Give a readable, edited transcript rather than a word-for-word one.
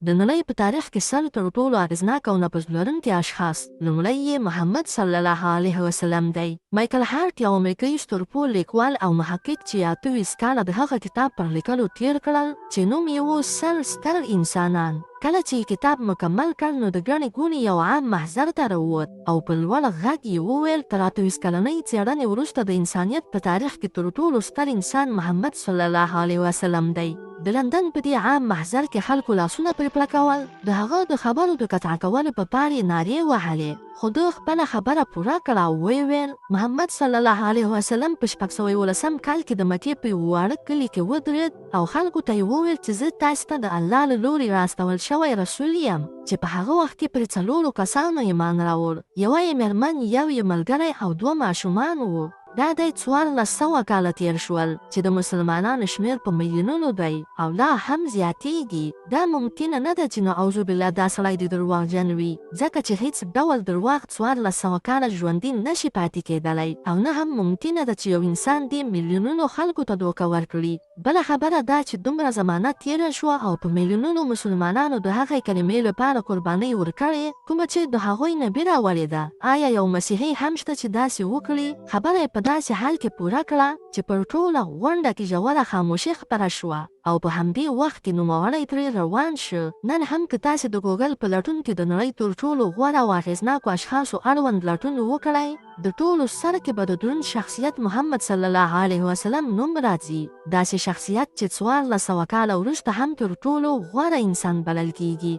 د نړۍ په تاریخ کې سل تر ټولو اغېزناک او نفوذ لرونکي اشخاص لومړی یې محمد صلی الله علیه وسلم دی. مایکل هارت یو امریکایي ستورپوه لیکوال او محقق چې 28 کاله د هغه کتاب پر لیکلو تیر کړل چې نوم یې و سل ستر انسانان. کله چې کتاب مکمل کړ نو د ګڼې ګوڼې یو عام محضر ته راووت او په لوړ غږ یې وویل تر 28 کلنۍ څېړنې وروسته د انسانیت په تاریخ کې تر ټولو ستر انسان محمد صلی الله علیه وسلم دی. د لندن په دې عام محضر کې خلکو لاسونه پرې پړکول، د هغه د خبرو د قطع کولو په پار یې نارې وهلې، خو ده خپله خبره پوره کړه او ویې ویل محمد صلی الله علیه وسلم په 611 کال کې د مکې په یو واړه کلي کې ودرېد او خلکو ته یې وویل چې زه تاسو ته د الله له لورې راستول شوی رسول یم چې په هغه وخت کې پرې 4 کسانو ایمان راوړ، یوه یې مېرمن، یو یې ملګری او 2 ماشومان وو. دا دی 1400 کاله تیر شول چې د مسلمانانو شمیر په میلیونونو دی او لا هم زیاتیږي. دا ممکنه نه ده چې نعوذ بالله دا سړی د درواغجن وي، ځکه چې هیڅ ډول درواغ 1400 کاله ژوندي نشي پاتې کېدلی، او نه هم ممکنه ده چې یو انسان دې میلیونونو خلکو ته دوکه ورکړي. بله خبره دا چې دومره زمانه تیره شوه او په میلیونونو مسلمانانو د هغې کلمې لپاره قربانۍ ورکړې کومه چې د هغوی نبي راوړې ده. آیا یو مسیحي هم شته چې داسې وکړي؟ خبره یې په داسې حال کې پوره کړه چې پر ټوله غونډه کې ژوره خاموشي خپره شوه او په همدې وخت کې نوموړی ترې روان شو. نن هم که تاسې د ګوګل په لټون کې د نړۍ تر ټولو غوره او اغېزناکو اشخاصو اړوند لټون وکړئ، د ټولو سر کې به د دروند شخصیت محمد صلی الله علیه وسلم نوم راځي. داسې شخصیت چې 1400 کاله وروسته هم تر ټولو غوره انسان بلل کیږي.